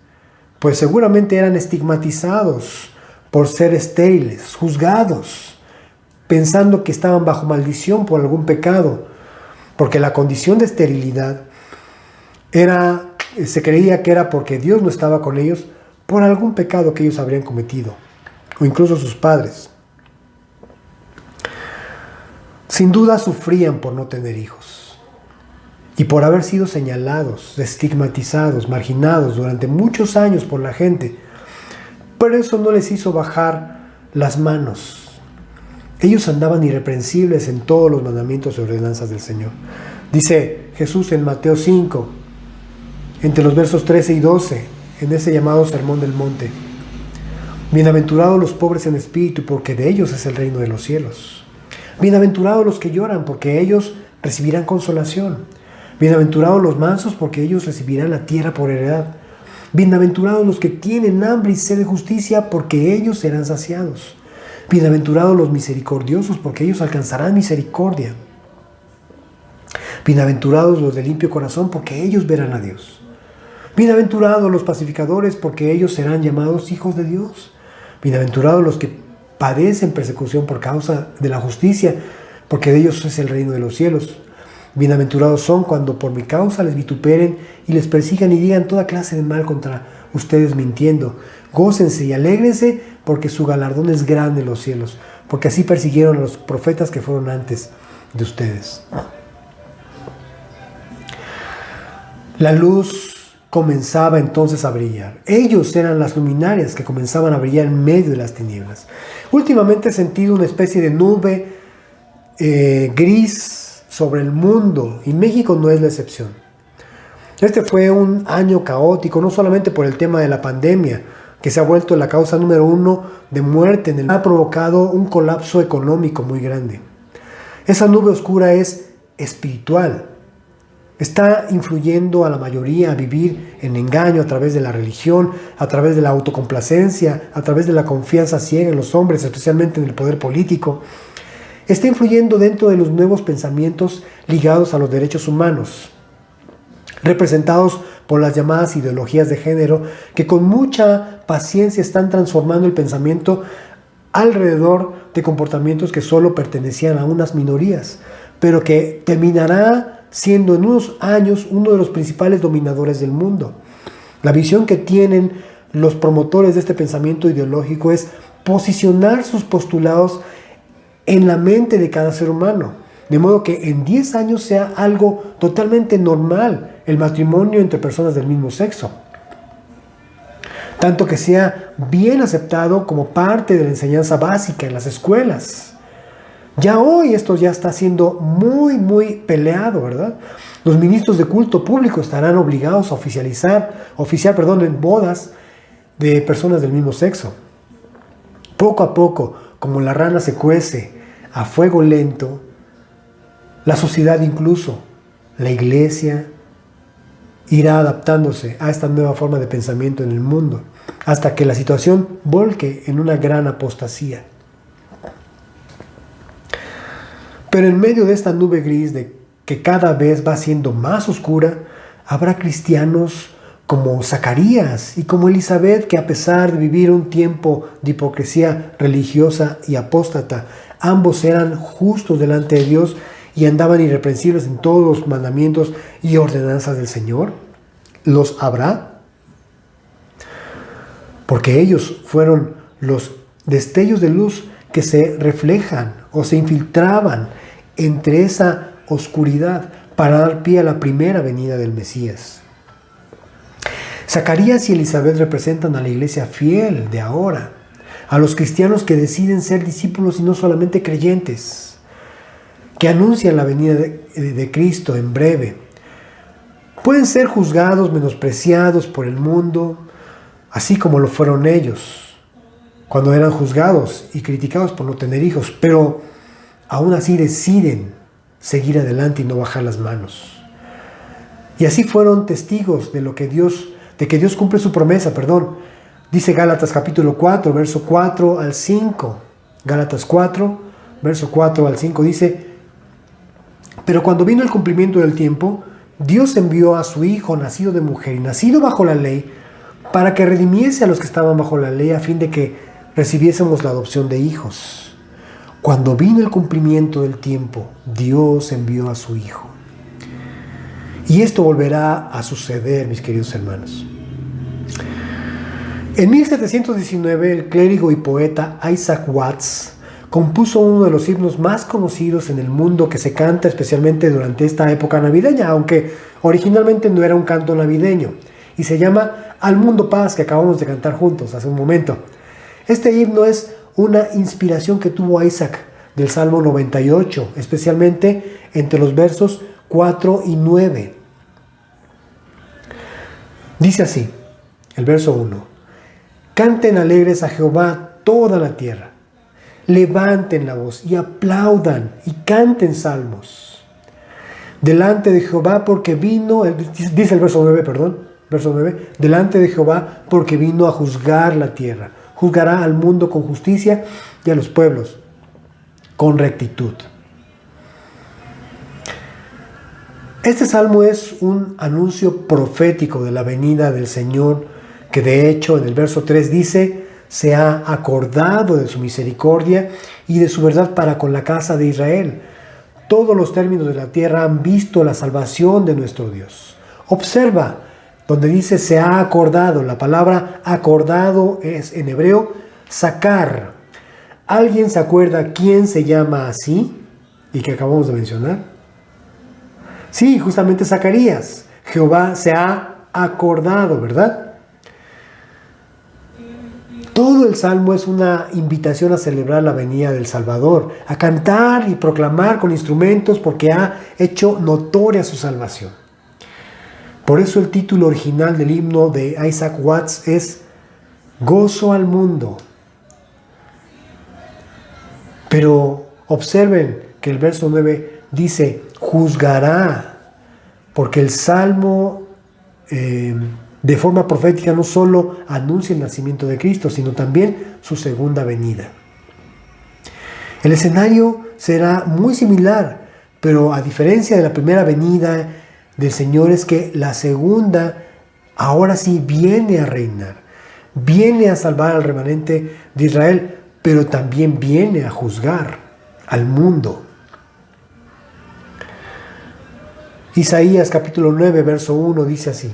pues seguramente eran estigmatizados por ser estériles, juzgados, pensando que estaban bajo maldición por algún pecado, porque la condición de esterilidad se creía que era porque Dios no estaba con ellos por algún pecado que ellos habrían cometido, o incluso sus padres. Sin duda sufrían por no tener hijos y por haber sido señalados, estigmatizados, marginados durante muchos años por la gente, pero eso no les hizo bajar las manos. Ellos andaban irreprensibles en todos los mandamientos y ordenanzas del Señor. Dice Jesús en Mateo 5, entre los versos 13 y 12, en ese llamado Sermón del Monte: bienaventurados los pobres en espíritu, porque de ellos es el reino de los cielos. Bienaventurados los que lloran, porque ellos recibirán consolación. Bienaventurados los mansos, porque ellos recibirán la tierra por heredad. Bienaventurados los que tienen hambre y sed de justicia, porque ellos serán saciados. Bienaventurados los misericordiosos, porque ellos alcanzarán misericordia. Bienaventurados los de limpio corazón, porque ellos verán a Dios. Bienaventurados los pacificadores, porque ellos serán llamados hijos de Dios. Bienaventurados los que padecen persecución por causa de la justicia, porque de ellos es el reino de los cielos. Bienaventurados son cuando por mi causa les vituperen y les persigan y digan toda clase de mal contra ustedes mintiendo. Gócense y alégrense, porque su galardón es grande en los cielos, porque así persiguieron a los profetas que fueron antes de ustedes. La luz comenzaba entonces a brillar. Ellos eran las luminarias que comenzaban a brillar en medio de las tinieblas. Últimamente he sentido una especie de nube gris sobre el mundo, y México no es la excepción. Este fue un año caótico, no solamente por el tema de la pandemia, que se ha vuelto la causa número 1 de muerte en el mundo, ha provocado un colapso económico muy grande. Esa nube oscura es espiritual. Está influyendo a la mayoría a vivir en engaño a través de la religión, a través de la autocomplacencia, a través de la confianza ciega en los hombres, especialmente en el poder político. Está influyendo dentro de los nuevos pensamientos ligados a los derechos humanos, representados por las llamadas ideologías de género, que con mucha paciencia están transformando el pensamiento alrededor de comportamientos que solo pertenecían a unas minorías, pero que terminará siendo en unos años uno de los principales dominadores del mundo. La visión que tienen los promotores de este pensamiento ideológico es posicionar sus postulados en la mente de cada ser humano, de modo que en 10 años sea algo totalmente normal el matrimonio entre personas del mismo sexo, tanto que sea bien aceptado como parte de la enseñanza básica en las escuelas. Ya hoy esto ya está siendo muy peleado, ¿verdad? Los ministros de culto público estarán obligados a oficiar en bodas de personas del mismo sexo. Poco a poco, como la rana se cuece a fuego lento, la sociedad, incluso la iglesia, irá adaptándose a esta nueva forma de pensamiento en el mundo, hasta que la situación volque en una gran apostasía. Pero en medio de esta nube gris que cada vez va siendo más oscura, habrá cristianos como Zacarías y como Elizabeth, que a pesar de vivir un tiempo de hipocresía religiosa y apóstata, ambos eran justos delante de Dios y andaban irreprensibles en todos los mandamientos y ordenanzas del Señor. ¿Los habrá? Porque ellos fueron los destellos de luz que se reflejan o se infiltraban entre esa oscuridad para dar pie a la primera venida del Mesías. Zacarías y Elizabeth representan a la iglesia fiel de ahora, a los cristianos que deciden ser discípulos y no solamente creyentes, que anuncian la venida de Cristo en breve. Pueden ser juzgados, menospreciados por el mundo, así como lo fueron ellos cuando eran juzgados y criticados por no tener hijos, pero aún así deciden seguir adelante y no bajar las manos. Y así fueron testigos de que Dios cumple su promesa, Dice Gálatas capítulo 4, verso 4 al 5. Gálatas 4, verso 4 al 5 dice: pero cuando vino el cumplimiento del tiempo, Dios envió a su Hijo, nacido de mujer y nacido bajo la ley, para que redimiese a los que estaban bajo la ley, a fin de que recibiésemos la adopción de hijos. Cuando vino el cumplimiento del tiempo, Dios envió a su Hijo. Y esto volverá a suceder, mis queridos hermanos. En 1719, el clérigo y poeta Isaac Watts compuso uno de los himnos más conocidos en el mundo, que se canta especialmente durante esta época navideña, aunque originalmente no era un canto navideño, y se llama Al Mundo Paz, que acabamos de cantar juntos hace un momento. Este himno es una inspiración que tuvo Isaac del Salmo 98, especialmente entre los versos 4 y 9. Dice así, el verso 1: canten alegres a Jehová toda la tierra, levanten la voz y aplaudan y canten salmos delante de Jehová, porque vino, dice el verso 9, delante de Jehová, porque vino a juzgar la tierra, juzgará al mundo con justicia y a los pueblos con rectitud. Este salmo es un anuncio profético de la venida del Señor, que de hecho en el verso 3 dice: se ha acordado de su misericordia y de su verdad para con la casa de Israel. Todos los términos de la tierra han visto la salvación de nuestro Dios. Observa donde dice se ha acordado. La palabra acordado es en hebreo sakar. ¿Alguien se acuerda quién se llama así y que acabamos de mencionar? Sí, justamente Zacarías. Jehová se ha acordado, ¿verdad? Todo el salmo es una invitación a celebrar la venida del Salvador, a cantar y proclamar con instrumentos, porque ha hecho notoria su salvación. Por eso el título original del himno de Isaac Watts es Gozo al mundo. Pero observen que el verso 9 dice juzgará, porque el salmo de forma profética no solo anuncia el nacimiento de Cristo, sino también su segunda venida. El escenario será muy similar, pero a diferencia de la primera venida del Señor, es que la segunda ahora sí viene a reinar, viene a salvar al remanente de Israel, pero también viene a juzgar al mundo. Isaías capítulo 9, verso 1 dice así: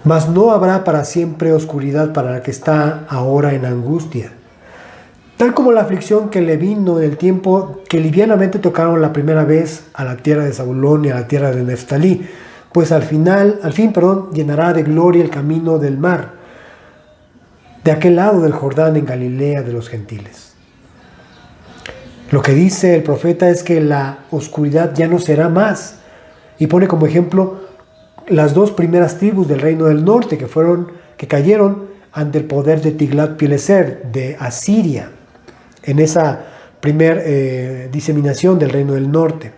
mas no habrá para siempre oscuridad para la que está ahora en angustia, tal como la aflicción que le vino en el tiempo que livianamente tocaron la primera vez a la tierra de Zabulón y a la tierra de Neftalí, pues al fin, llenará de gloria el camino del mar, de aquel lado del Jordán en Galilea de los gentiles. Lo que dice el profeta es que la oscuridad ya no será más, y pone como ejemplo las dos primeras tribus del reino del norte que cayeron ante el poder de Tiglat-Pileser de Asiria en esa diseminación del reino del norte.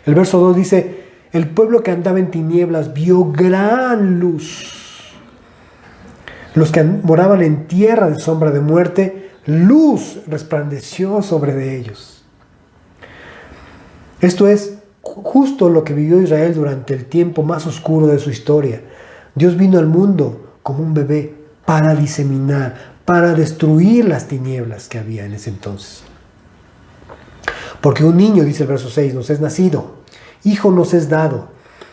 El verso 2 dice: el pueblo que andaba en tinieblas vio gran luz. Los que moraban en tierra de sombra de muerte, luz resplandeció sobre de ellos. Esto es justo lo que vivió Israel durante el tiempo más oscuro de su historia. Dios vino al mundo como un bebé para diseminar, para destruir las tinieblas que había en ese entonces. Porque un niño, dice el verso 6, nos es nacido, hijo nos es dado,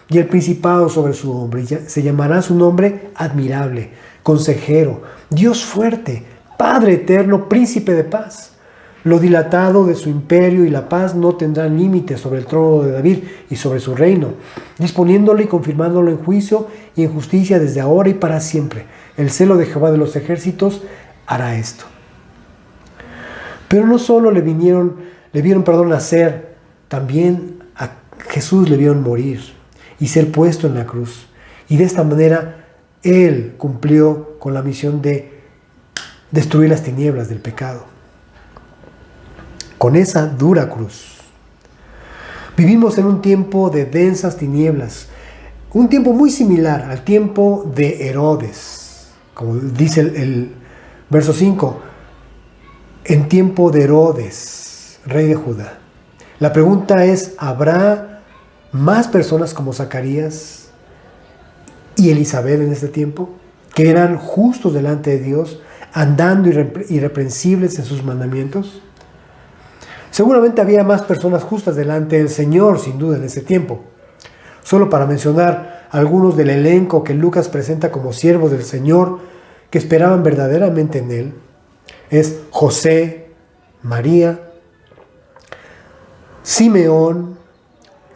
y el principado sobre su hombro, y se llamará su nombre admirable, consejero, Dios fuerte, Padre eterno, príncipe de paz. Lo dilatado de su imperio y la paz no tendrán límites sobre el trono de David y sobre su reino, disponiéndolo y confirmándolo en juicio y en justicia desde ahora y para siempre. El celo de Jehová de los ejércitos hará esto. Pero no solo le vieron nacer, también a Jesús le vieron morir y ser puesto en la cruz. Y de esta manera Él cumplió con la misión de destruir las tinieblas del pecado. con esa dura cruz. Vivimos en un tiempo de densas tinieblas, un tiempo muy similar al tiempo de Herodes, como dice el verso 5, en tiempo de Herodes, rey de Judá. La pregunta es, ¿habrá más personas como Zacarías y Elizabeth en este tiempo, que eran justos delante de Dios, andando irreprensibles en sus mandamientos? Seguramente había más personas justas delante del Señor, sin duda, en ese tiempo. Solo para mencionar algunos del elenco que Lucas presenta como siervos del Señor, que esperaban verdaderamente en Él, es José, María, Simeón,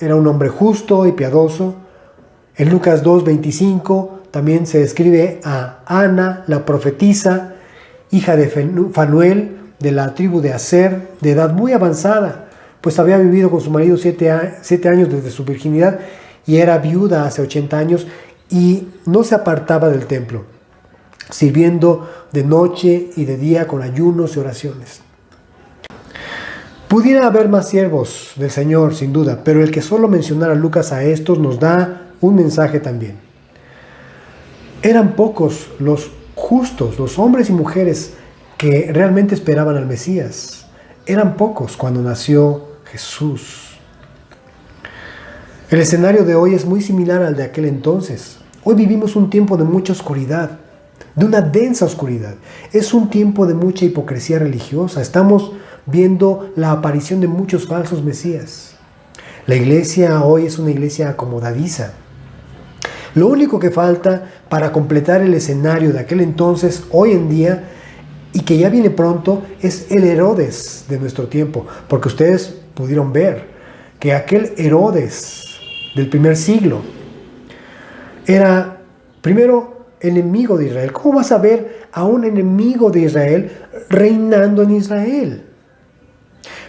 era un hombre justo y piadoso. En Lucas 2:25 también se describe a Ana, la profetisa, hija de Fanuel, de la tribu de Aser, de edad muy avanzada, pues había vivido con su marido 7 años desde su virginidad y era viuda hace 80 años y no se apartaba del templo, sirviendo de noche y de día con ayunos y oraciones. Pudiera haber más siervos del Señor, sin duda, pero el que solo mencionara Lucas a estos nos da un mensaje también. Eran pocos los justos, los hombres y mujeres que realmente esperaban al Mesías. Eran pocos cuando nació Jesús. El escenario de hoy es muy similar al de aquel entonces. Hoy vivimos un tiempo de mucha oscuridad, de una densa oscuridad. Es un tiempo de mucha hipocresía religiosa. Estamos viendo la aparición de muchos falsos mesías. La iglesia hoy es una iglesia acomodadiza. Lo único que falta para completar el escenario de aquel entonces, hoy en día, y que ya viene pronto, es el Herodes de nuestro tiempo. Porque ustedes pudieron ver que aquel Herodes del primer siglo era, primero, enemigo de Israel. ¿Cómo vas a ver a un enemigo de Israel reinando en Israel?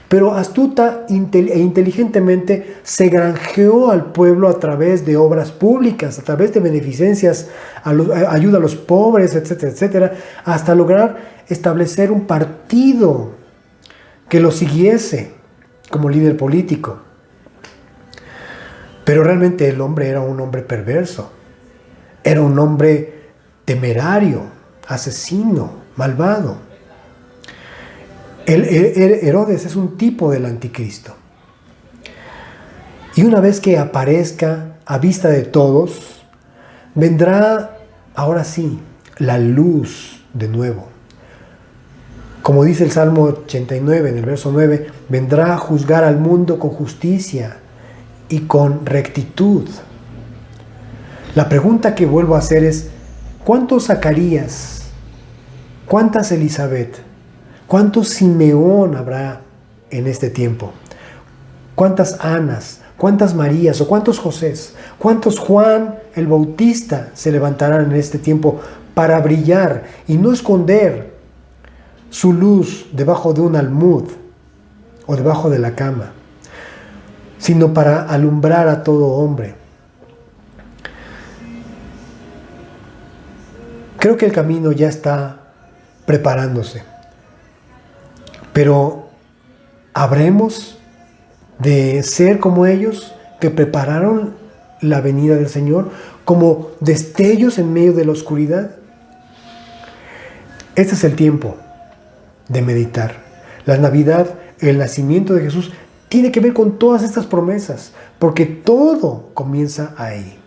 Pero astuta e inteligentemente se granjeó al pueblo a través de obras públicas, a través de beneficencias, ayuda a los pobres, etcétera, etcétera, hasta lograr establecer un partido que lo siguiese como líder político. Pero realmente el hombre era un hombre perverso, era un hombre temerario, asesino, malvado. Herodes es un tipo del anticristo. Y una vez que aparezca a vista de todos, vendrá, ahora sí, la luz de nuevo. Como dice el Salmo 89 en el verso 9, vendrá a juzgar al mundo con justicia y con rectitud. La pregunta que vuelvo a hacer es, ¿cuántos Zacarías, cuántas Elizabeth, cuántos Simeón habrá en este tiempo? ¿Cuántas Anas, cuántas Marías o cuántos Josés, cuántos Juan el Bautista se levantarán en este tiempo para brillar y no esconder su luz debajo de un almud o debajo de la cama, sino para alumbrar a todo hombre? Creo que el camino ya está preparándose, pero ¿habremos de ser como ellos que prepararon la venida del Señor como destellos en medio de la oscuridad? Este es el tiempo de meditar. La Navidad, el nacimiento de Jesús, tiene que ver con todas estas promesas, porque todo comienza ahí.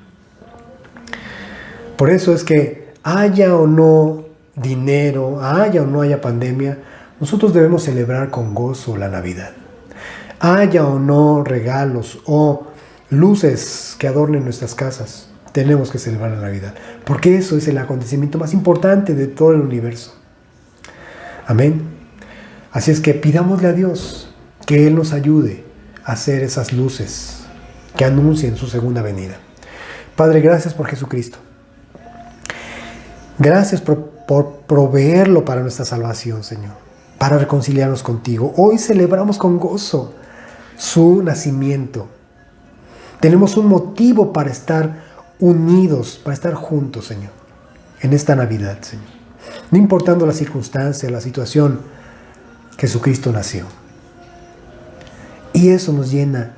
Por eso es que haya o no dinero, haya o no haya pandemia, nosotros debemos celebrar con gozo la Navidad. Haya o no regalos o luces que adornen nuestras casas, tenemos que celebrar la Navidad, porque eso es el acontecimiento más importante de todo el universo. Amén. Así es que pidámosle a Dios que Él nos ayude a hacer esas luces que anuncien su segunda venida. Padre, gracias por Jesucristo. Gracias por proveerlo para nuestra salvación, Señor, para reconciliarnos contigo. Hoy celebramos con gozo su nacimiento. Tenemos un motivo para estar unidos, para estar juntos, Señor, en esta Navidad, Señor. No importando la circunstancia, la situación, Jesucristo nació. Y eso nos llena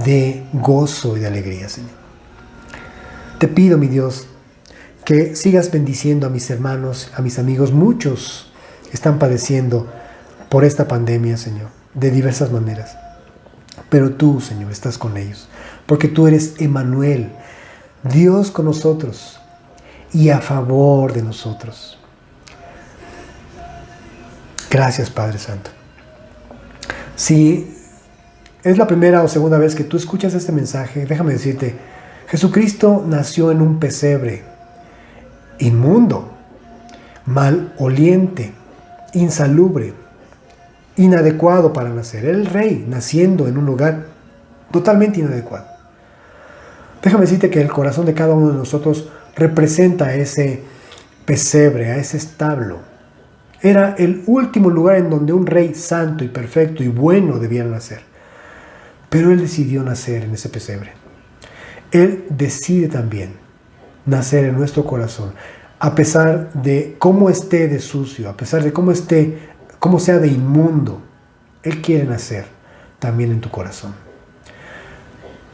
de gozo y de alegría, Señor. Te pido, mi Dios, que sigas bendiciendo a mis hermanos, a mis amigos. Muchos están padeciendo por esta pandemia, Señor, de diversas maneras. Pero tú, Señor, estás con ellos, porque tú eres Emmanuel, Dios con nosotros y a favor de nosotros. Gracias, Padre Santo. Si es la primera o segunda vez que tú escuchas este mensaje, déjame decirte, Jesucristo nació en un pesebre inmundo, maloliente, insalubre, inadecuado para nacer. Era el rey naciendo en un lugar totalmente inadecuado. Déjame decirte que el corazón de cada uno de nosotros representa a ese pesebre, a ese establo. Era el último lugar en donde un rey santo y perfecto y bueno debía nacer. Pero Él decidió nacer en ese pesebre. Él decide también nacer en nuestro corazón, a pesar de cómo esté de sucio, a pesar de cómo sea de inmundo. Él quiere nacer también en tu corazón.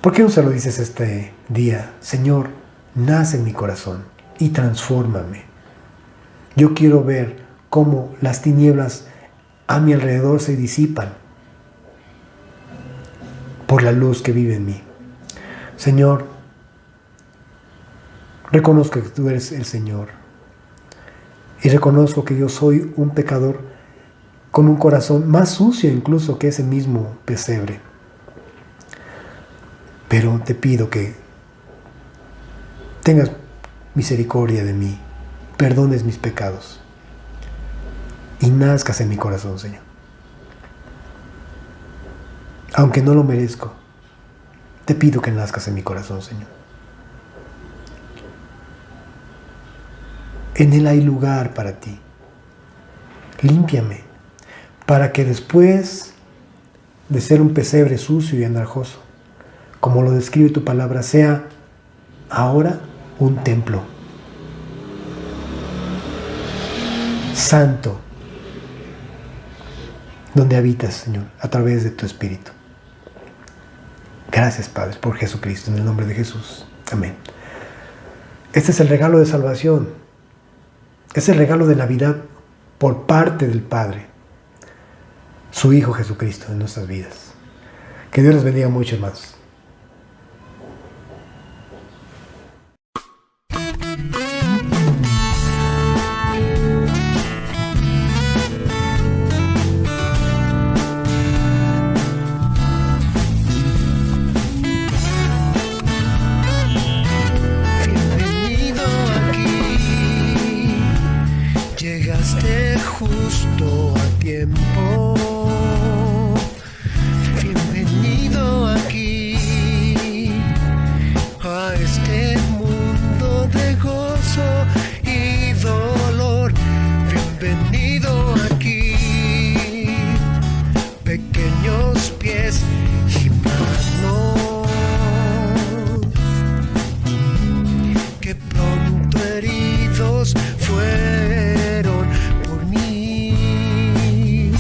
¿Por qué no se lo dices este día? Señor, nace en mi corazón y transfórmame. Yo quiero ver cómo las tinieblas a mi alrededor se disipan por la luz que vive en mí. Señor, reconozco que tú eres el Señor y reconozco que yo soy un pecador con un corazón más sucio incluso que ese mismo pesebre. Pero te pido que tengas misericordia de mí, perdones mis pecados y nazcas en mi corazón, Señor. Aunque no lo merezco, te pido que nazcas en mi corazón, Señor. En Él hay lugar para ti. Límpiame, para que después de ser un pesebre sucio y andrajoso, como lo describe tu palabra, sea ahora un templo santo, donde habitas, Señor, a través de tu Espíritu. Gracias, Padre, por Jesucristo, en el nombre de Jesús. Amén. Este es el regalo de salvación. Es el regalo de Navidad por parte del Padre, su Hijo Jesucristo en nuestras vidas. Que Dios les bendiga mucho, hermanos. Llegaste justo a tiempo. Bienvenido aquí a este mundo de gozo y dolor. Bienvenido aquí, pequeños pies y manos que pronto heridos fueron por mí.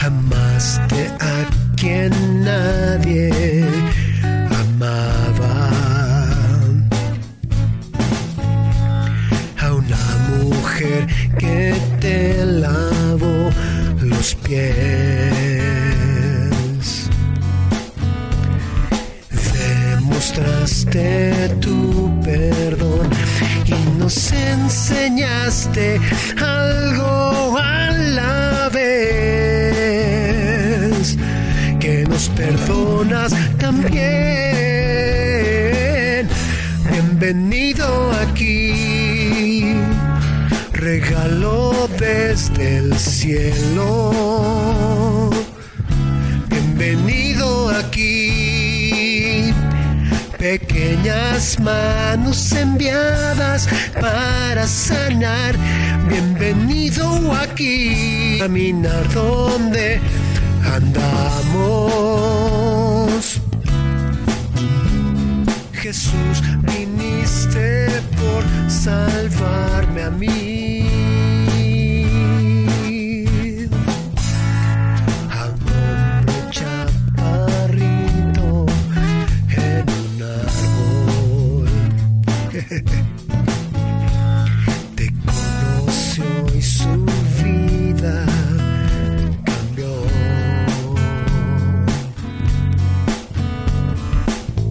Amaste a quien nadie amaba, a una mujer que te lavó los pies. Demostraste tu perdón y nos enseñaste algo a la vez, que nos perdonas también. Bienvenido aquí, regalo desde el cielo. Bienvenido aquí, pequeñas manos enviadas para sanar. Bienvenido aquí, caminar donde andamos. Jesús, viniste por salvarme a mí. Te conoció y su vida cambió.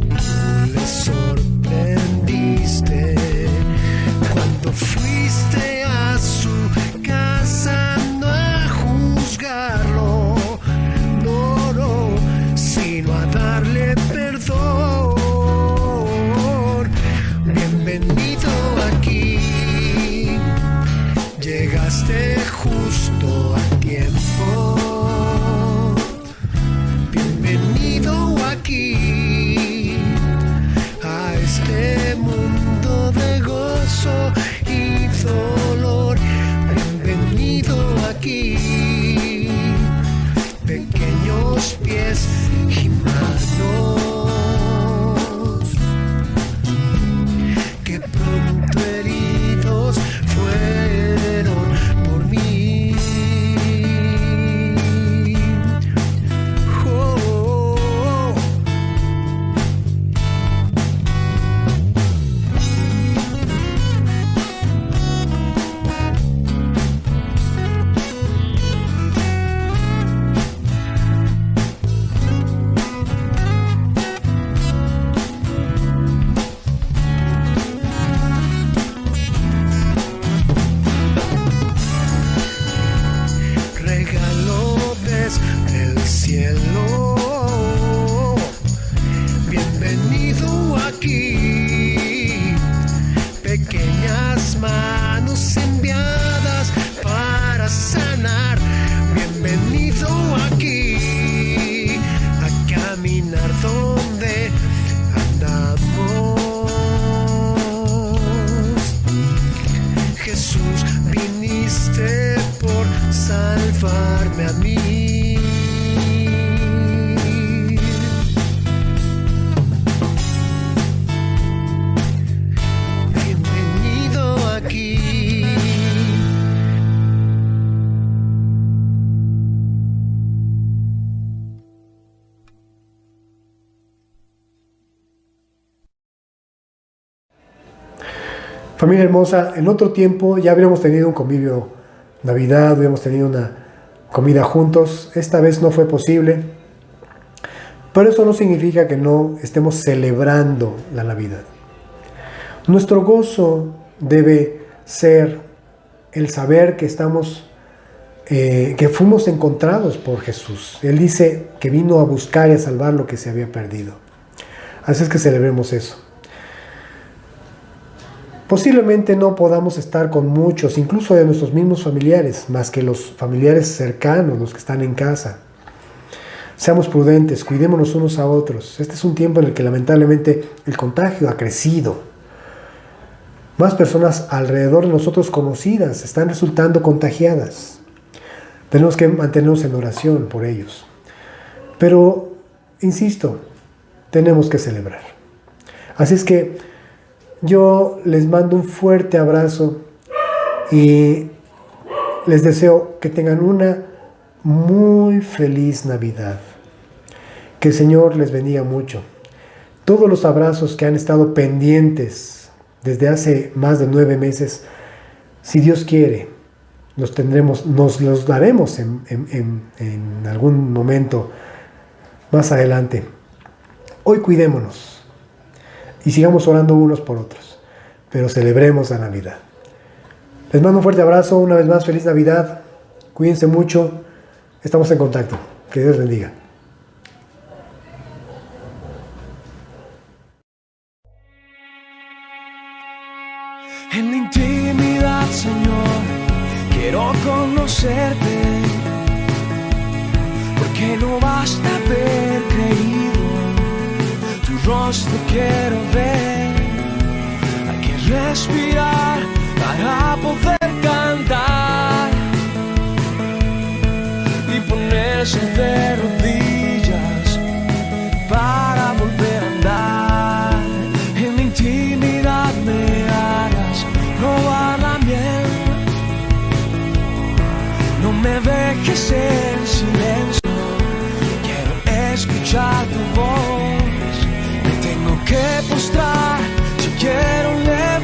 Tú le sorprendiste cuando fuiste a su casa, no a juzgarlo, no, sino a darle perdón. Bienvenido aquí, llegaste justo a tiempo. Bienvenido aquí a este mundo de gozo y dolor. Bienvenido aquí, pequeños pies y manos que pronto heridos fueron por mí. Oh, oh, oh. Regalo desde el cielo. Bienvenido aquí, pequeñas manos enviadas para sanar. Bienvenido aquí a caminar donde andamos. Jesús, viniste por salvarme a mí. Bienvenido aquí. Familia hermosa, en otro tiempo ya habríamos tenido un convivio Navidad, habíamos tenido una comida juntos. Esta vez no fue posible, pero eso no significa que no estemos celebrando la Navidad. Nuestro gozo debe ser el saber que que fuimos encontrados por Jesús. Él dice que vino a buscar y a salvar lo que se había perdido. Así es que celebremos eso. Posiblemente no podamos estar con muchos, incluso de nuestros mismos familiares, más que los familiares cercanos, los que están en casa. Seamos prudentes, cuidémonos unos a otros. Este es un tiempo en el que lamentablemente el contagio ha crecido. Más personas alrededor de nosotros conocidas están resultando contagiadas. Tenemos que mantenernos en oración por ellos. Pero, insisto, tenemos que celebrar. Así es que yo les mando un fuerte abrazo y les deseo que tengan una muy feliz Navidad. Que el Señor les bendiga mucho. Todos los abrazos que han estado pendientes desde hace más de 9 meses, si Dios quiere, nos los daremos en algún momento más adelante. Hoy cuidémonos y sigamos orando unos por otros, pero celebremos la Navidad. Les mando un fuerte abrazo, una vez más, feliz Navidad, cuídense mucho, estamos en contacto, que Dios bendiga. En la intimidad, Señor, quiero conocerte, porque no basta haber creído. Tu rostro quiero ver, hay que respirar para poder cantar y ponerse de rodillas para volver a andar. En la intimidad me harás probar la miel, no me dejes en silencio, quiero escuchar tu voz. Que postrar, si quiero levantar.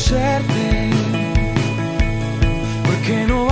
conocerte, porque no